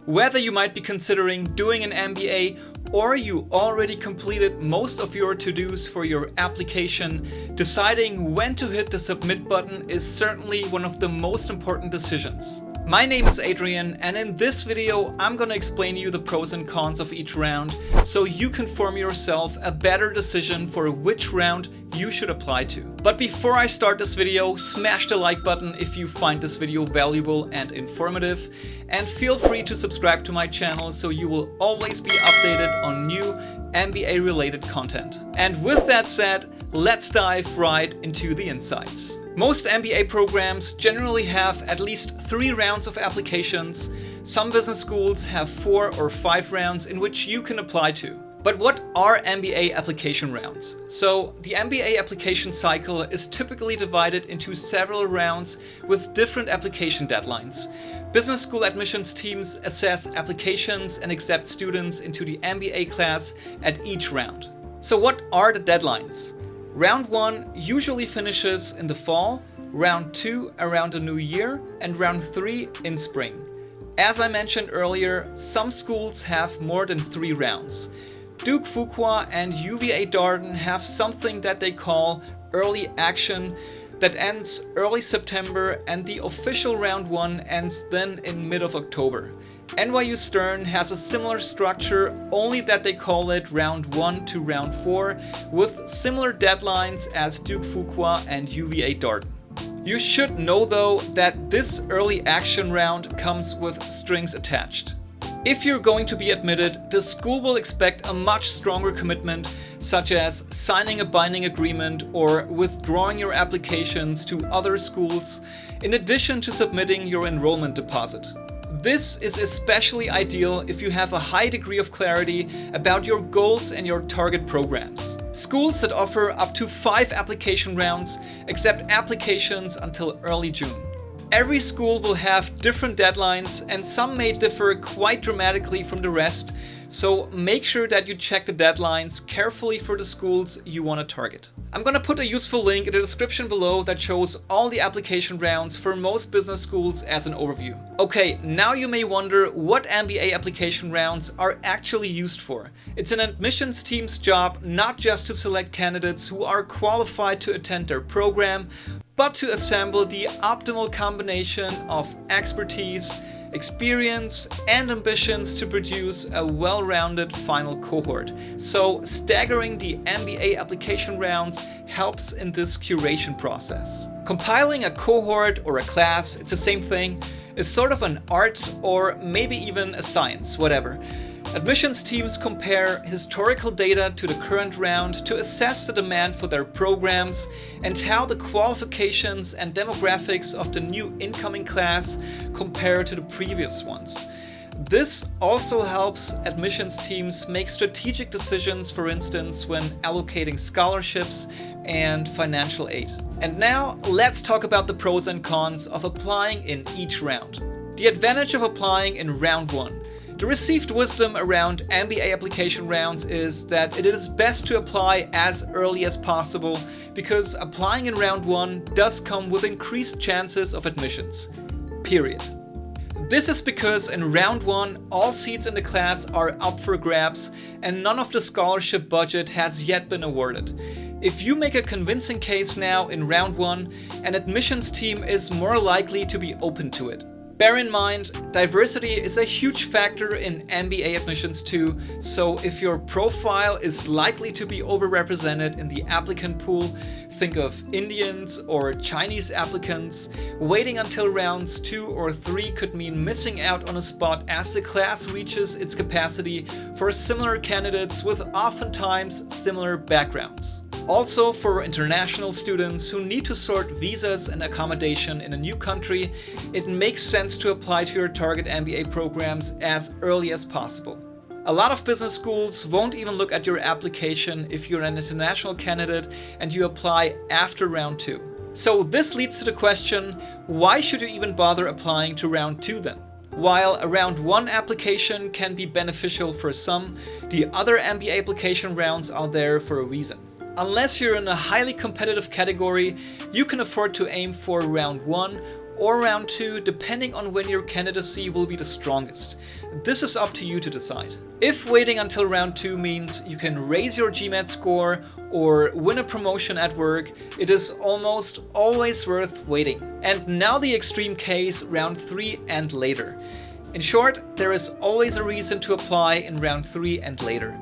Whether you might be considering doing an MBA or you already completed most of your to-dos for your application, deciding when to hit the submit button is certainly one of the most important decisions. My name is Adrian, and in this video I'm gonna explain you the pros and cons of each round so you can form yourself a better decision for which round you should apply to. But before I start this video, smash the like button if you find this video valuable and informative, and feel free to subscribe to my channel so you will always be updated on new MBA related content. And with that said, let's dive right into the insights. Most MBA programs generally have at least 3 rounds of applications. Some business schools have 4 or 5 rounds in which you can apply to. But what are MBA application rounds? So the MBA application cycle is typically divided into several rounds with different application deadlines. Business school admissions teams assess applications and accept students into the MBA class at each round. So what are the deadlines? Round 1 usually finishes in the fall, round 2 around the new year, and round 3 in spring. As I mentioned earlier, some schools have more than 3 rounds. Duke Fuqua and UVA Darden have something that they call early action that ends early September, and the official round 1 ends then in mid of October. NYU Stern has a similar structure, only that they call it round 1 to round 4 with similar deadlines as Duke Fuqua and UVA Darden. You should know though that this early action round comes with strings attached. If you're going to be admitted, the school will expect a much stronger commitment, such as signing a binding agreement or withdrawing your applications to other schools, in addition to submitting your enrollment deposit. This is especially ideal if you have a high degree of clarity about your goals and your target programs. Schools that offer up to 5 application rounds accept applications until early June. Every school will have different deadlines, and some may differ quite dramatically from the rest, so make sure that you check the deadlines carefully for the schools you want to target. I'm gonna put a useful link in the description below that shows all the application rounds for most business schools as an overview. Okay, now you may wonder what MBA application rounds are actually used for. It's an admissions team's job not just to select candidates who are qualified to attend their program, but to assemble the optimal combination of expertise, experience, and ambitions to produce a well-rounded final cohort. So staggering the MBA application rounds helps in this curation process. Compiling a cohort or a class, it's the same thing, is sort of an art or maybe even a science, whatever. Admissions teams compare historical data to the current round to assess the demand for their programs and how the qualifications and demographics of the new incoming class compare to the previous ones. This also helps admissions teams make strategic decisions, for instance, when allocating scholarships and financial aid. And now let's talk about the pros and cons of applying in each round. The advantage of applying in round 1. The received wisdom around MBA application rounds is that it is best to apply as early as possible because applying in round 1 does come with increased chances of admissions. Period. This is because in round 1 all seats in the class are up for grabs and none of the scholarship budget has yet been awarded. If you make a convincing case now in round 1, an admissions team is more likely to be open to it. Bear in mind, diversity is a huge factor in MBA admissions too, so if your profile is likely to be overrepresented in the applicant pool, think of Indians or Chinese applicants, waiting until rounds 2 or 3 could mean missing out on a spot as the class reaches its capacity for similar candidates with oftentimes similar backgrounds. Also, for international students who need to sort visas and accommodation in a new country, it makes sense to apply to your target MBA programs as early as possible. A lot of business schools won't even look at your application if you're an international candidate and you apply after round 2. So this leads to the question, why should you even bother applying to round 2 then? While a round 1 application can be beneficial for some, the other MBA application rounds are there for a reason. Unless you're in a highly competitive category, you can afford to aim for round 1 or round 2, depending on when your candidacy will be the strongest. This is up to you to decide. If waiting until round 2 means you can raise your GMAT score or win a promotion at work, it is almost always worth waiting. And now the extreme case, round 3 and later. In short, there is always a reason to apply in round 3 and later.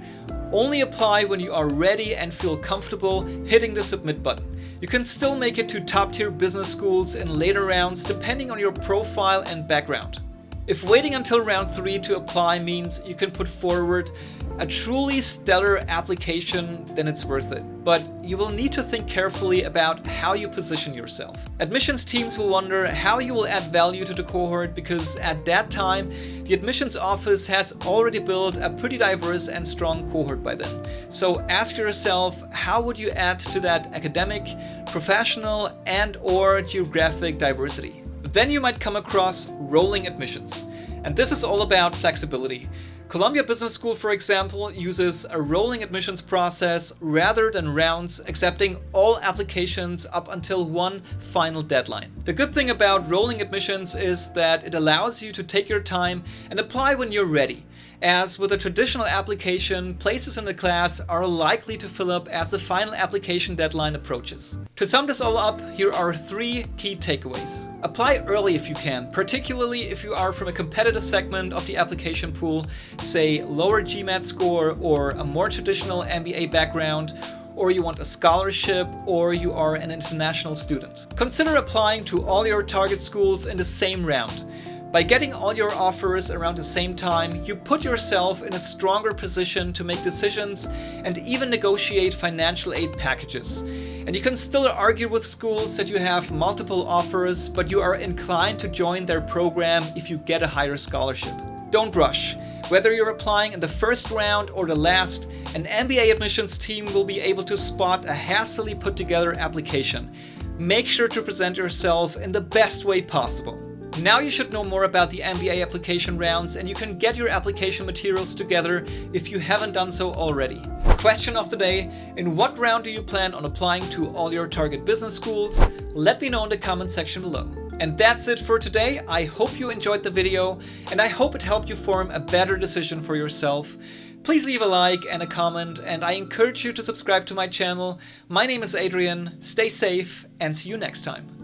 Only apply when you are ready and feel comfortable hitting the submit button. You can still make it to top-tier business schools in later rounds depending on your profile and background. If waiting until round 3 to apply means you can put forward a truly stellar application, then it's worth it. But you will need to think carefully about how you position yourself. Admissions teams will wonder how you will add value to the cohort, because at that time, the admissions office has already built a pretty diverse and strong cohort by then. So ask yourself, how would you add to that academic, professional, and/or geographic diversity? Then you might come across rolling admissions. And this is all about flexibility. Columbia Business School, for example, uses a rolling admissions process rather than rounds, accepting all applications up until one final deadline. The good thing about rolling admissions is that it allows you to take your time and apply when you're ready. As with a traditional application, places in the class are likely to fill up as the final application deadline approaches. To sum this all up, here are 3 key takeaways. Apply early if you can, particularly if you are from a competitive segment of the application pool, say lower GMAT score or a more traditional MBA background, or you want a scholarship, or you are an international student. Consider applying to all your target schools in the same round. By getting all your offers around the same time, you put yourself in a stronger position to make decisions and even negotiate financial aid packages. And you can still argue with schools that you have multiple offers, but you are inclined to join their program if you get a higher scholarship. Don't rush. Whether you're applying in the first round or the last, an MBA admissions team will be able to spot a hastily put together application. Make sure to present yourself in the best way possible. Now you should know more about the MBA application rounds, and you can get your application materials together if you haven't done so already. Question of the day: in what round do you plan on applying to all your target business schools? Let me know in the comment section below. And that's it for today. I hope you enjoyed the video, and I hope it helped you form a better decision for yourself. Please leave a like and a comment, and I encourage you to subscribe to my channel. My name is Adrian. Stay safe and see you next time.